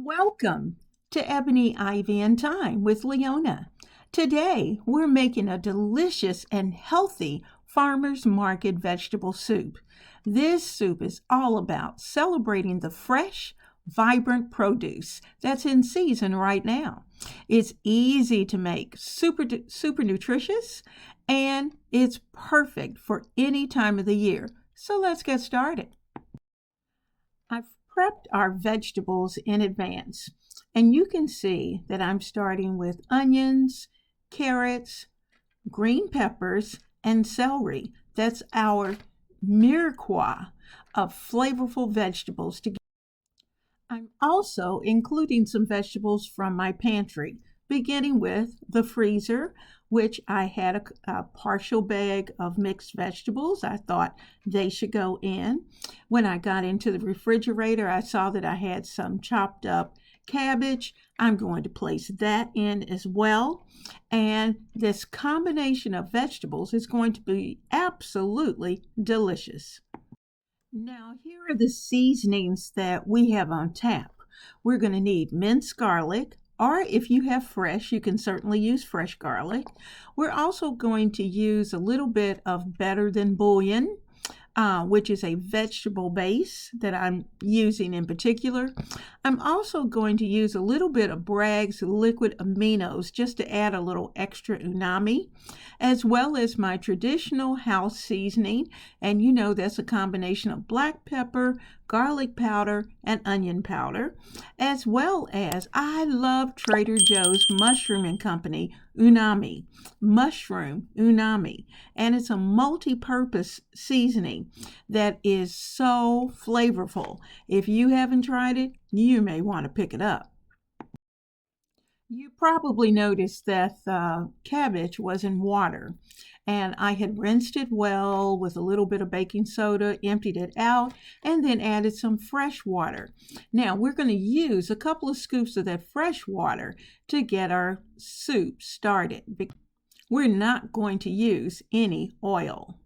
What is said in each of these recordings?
Welcome to Ebony Ivy Thyme with Leona. Today we're making a delicious and healthy farmer's market vegetable soup. This soup is all about celebrating the fresh, vibrant produce that's in season right now. It's easy to make, super nutritious, and it's perfect for any time of the year. So let's get started. I've prepped our vegetables in advance, and you can see that I'm starting with onions, carrots, green peppers, and celery. That's our mirepoix of flavorful vegetables. I'm also including some vegetables from my pantry, beginning with the freezer, which I had a partial bag of mixed vegetables. I thought they should go in. When I got into the refrigerator, I saw that I had some chopped up cabbage. I'm going to place that in as well. And this combination of vegetables is going to be absolutely delicious. Now, here are the seasonings that we have on tap. We're going to need minced garlic, or if you have fresh, you can certainly use fresh garlic. We're also going to use a little bit of Better Than Bouillon, which is a vegetable base that I'm using in particular. I'm also going to use a little bit of Bragg's liquid aminos just to add a little extra umami, as well as my traditional house seasoning. And you know that's a combination of black pepper, garlic powder, and onion powder, as well as I love Trader Joe's Mushroom and Company mushroom unami, and it's a multi-purpose seasoning that is so flavorful. If you haven't tried it, you may want to pick it up. You probably noticed that the cabbage was in water, and I had rinsed it well with a little bit of baking soda, emptied it out, and then added some fresh water. Now we're going to use a couple of scoops of that fresh water to get our soup started. We're not going to use any oil.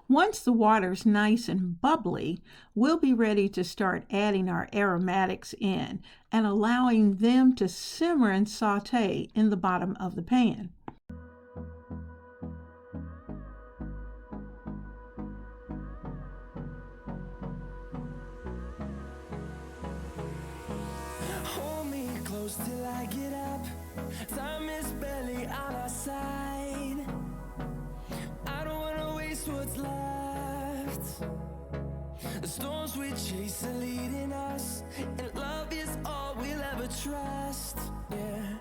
Once the water's nice and bubbly, we'll be ready to start adding our aromatics in and allowing them to simmer and saute in the bottom of the pan. Hold me close till I get up. Time is barely on our side. I don't wanna waste what's left. The storms we chase are leading us, and love is all we'll ever trust. Yeah,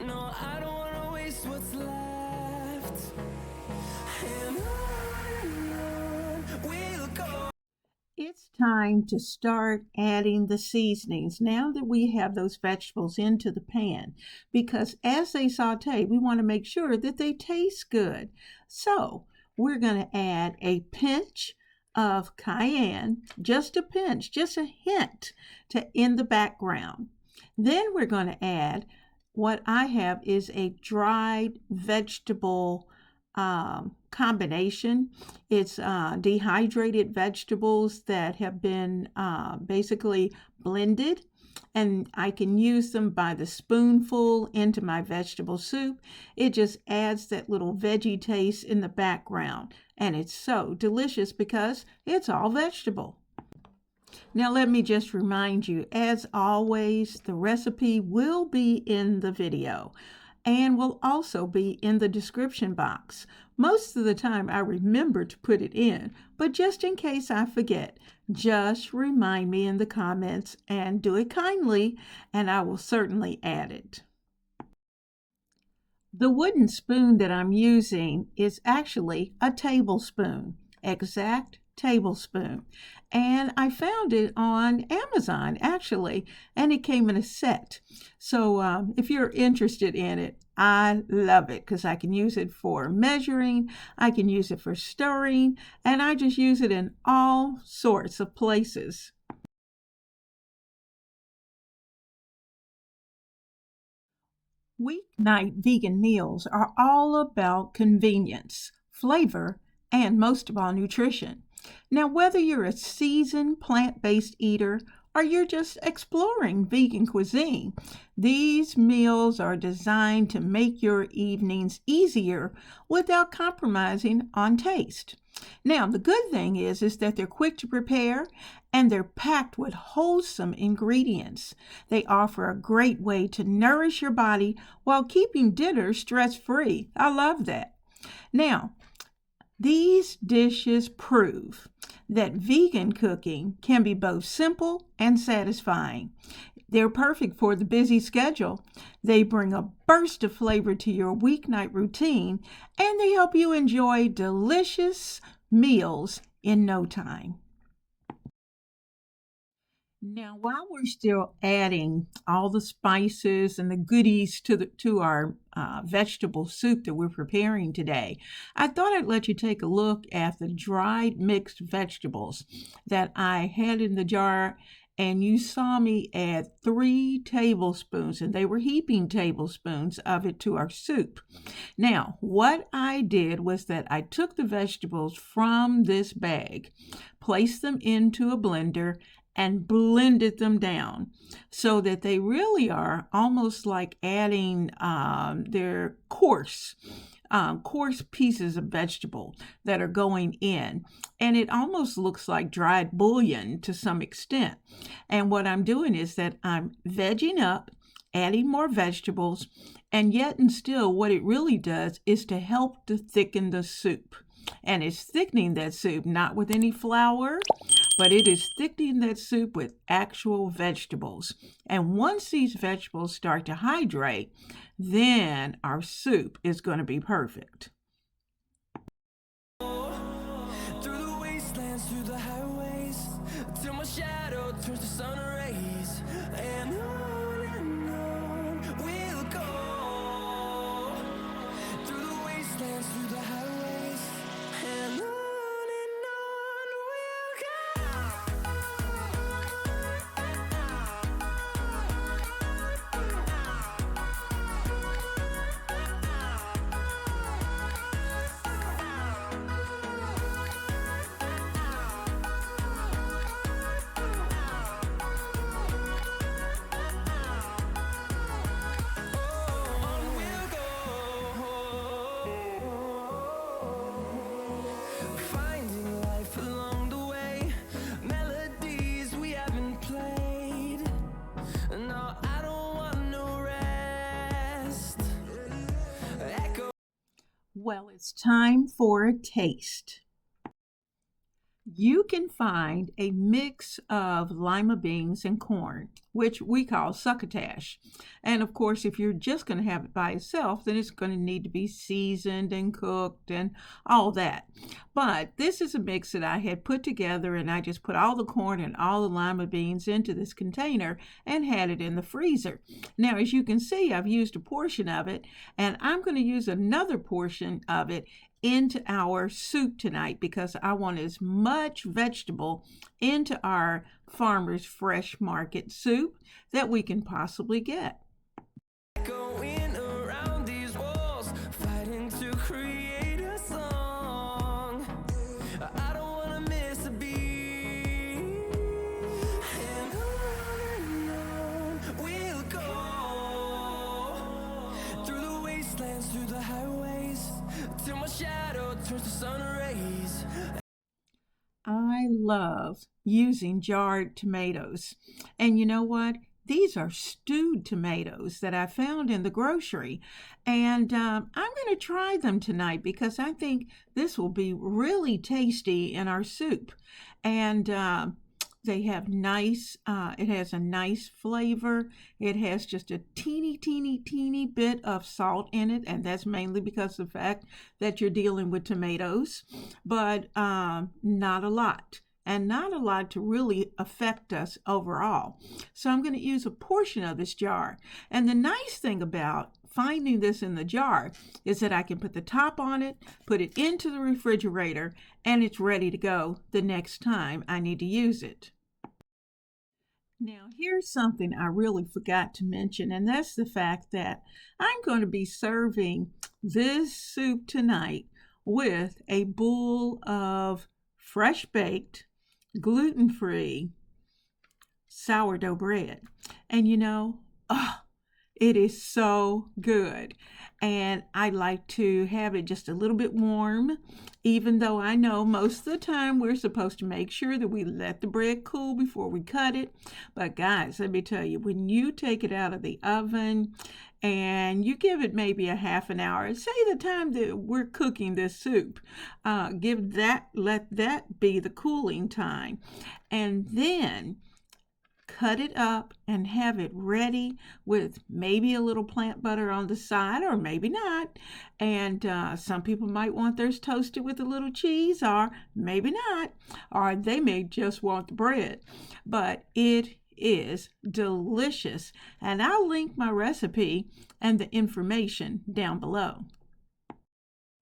no, I don't wanna waste what's left. And on we'll go. It's time to start adding the seasonings now that we have those vegetables into the pan, because as they saute, we want to make sure that they taste good. So we're going to add a pinch of cayenne, just a pinch, just a hint in the background. Then we're going to add what I have is a dried vegetable combination. It's dehydrated vegetables that have been basically blended, and I can use them by the spoonful into my vegetable soup. It just adds that little veggie taste in the background, and it's so delicious because it's all vegetable. Now let me just remind you, as always, the recipe will be in the video and will also be in the description box. Most of the time I remember to put it in, but just in case I forget, just remind me in the comments and do it kindly, and I will certainly add it. The wooden spoon that I'm using is actually a tablespoon, exact tablespoon, and I found it on Amazon actually, and it came in a set. So if you're interested in it, I love it because I can use it for measuring, I can use it for stirring, and I just use it in all sorts of places. Weeknight vegan meals are all about convenience, flavor, and most of all, nutrition. Now, whether you're a seasoned plant-based eater or you're just exploring vegan cuisine, these meals are designed to make your evenings easier without compromising on taste. Now, the good thing is that they're quick to prepare and they're packed with wholesome ingredients. They offer a great way to nourish your body while keeping dinner stress-free. I love that. Now, these dishes prove that vegan cooking can be both simple and satisfying. They're perfect for the busy schedule. They bring a burst of flavor to your weeknight routine, and they help you enjoy delicious meals in no time. Now, while we're still adding all the spices and the goodies to our vegetable soup that we're preparing today, I thought I'd let you take a look at the dried mixed vegetables that I had in the jar, and you saw me add 3 tablespoons, and they were heaping tablespoons of it to our soup. Now, what I did was that I took the vegetables from this bag, placed them into a blender, and blended them down so that they really are almost like adding their coarse pieces of vegetable that are going in. And it almost looks like dried bouillon to some extent. And what I'm doing is that I'm vegging up, adding more vegetables, and yet and still what it really does is to help to thicken the soup. And it's thickening that soup not with any flour, but it is thickening that soup with actual vegetables. And once these vegetables start to hydrate, then our soup is going to be perfect. Through the wastelands, through the highways, till my shadow turns to sun rays, and on we'll go. Through the wastelands, through the highways, and on we'll go. Finding life along the way, melodies we haven't played. No, I don't want no rest. Echo. Well, it's time for a taste. You can find a mix of lima beans and corn, which we call succotash. And of course, if you're just going to have it by itself, then it's going to need to be seasoned and cooked and all that. But this is a mix that I had put together, and I just put all the corn and all the lima beans into this container and had it in the freezer. Now, as you can see, I've used a portion of it, and I'm going to use another portion of it into our soup tonight because I want as much vegetable into our Farmer's Fresh Market soup that we can possibly get. Going around these walls, fighting to create a song. I don't wanna miss a beat. And on we'll go. Through the wastelands, through the highways, till my shadow turns to sun rays. I love using jarred tomatoes. And you know what? These are stewed tomatoes that I found in the grocery. And I'm going to try them tonight because I think this will be really tasty in our soup. And they have nice, it has a nice flavor. It has just a teeny bit of salt in it. And that's mainly because of the fact that you're dealing with tomatoes, but not a lot. And not a lot to really affect us overall. So I'm going to use a portion of this jar. And the nice thing about finding this in the jar is that I can put the top on it, put it into the refrigerator, and it's ready to go the next time I need to use it. Now, here's something I really forgot to mention, and that's the fact that I'm going to be serving this soup tonight with a bowl of fresh baked, gluten-free sourdough bread. And oh, it is so good. And I like to have it just a little bit warm, even though I know most of the time we're supposed to make sure that we let the bread cool before we cut it. But guys, let me tell you, when you take it out of the oven and you give it maybe a half an hour, say the time that we're cooking this soup, let that be the cooling time. And then cut it up and have it ready with maybe a little plant butter on the side, or maybe not. And some people might want theirs toasted with a little cheese, or maybe not, or they may just want the bread. But it is delicious, and I'll link my recipe and the information down below.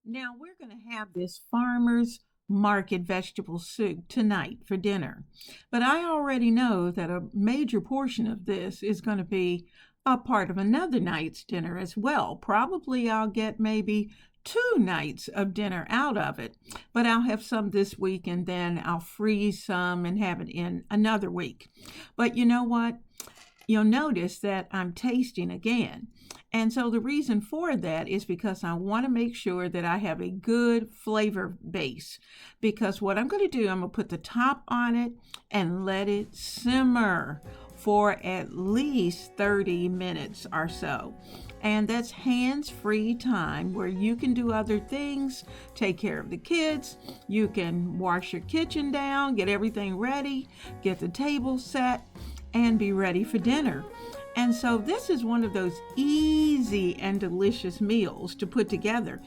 Now we're going to have this farmer's market vegetable soup tonight for dinner. But I already know that a major portion of this is going to be a part of another night's dinner as well. Probably I'll get maybe 2 nights of dinner out of it, but I'll have some this week and then I'll freeze some and have it in another week. But you know what? You'll notice that I'm tasting again. And so the reason for that is because I want to make sure that I have a good flavor base. Because what I'm going to do, I'm going to put the top on it and let it simmer for at least 30 minutes or so. And that's hands-free time where you can do other things, take care of the kids, you can wash your kitchen down, get everything ready, get the table set, and be ready for dinner. And so this is one of those easy and delicious meals to put together.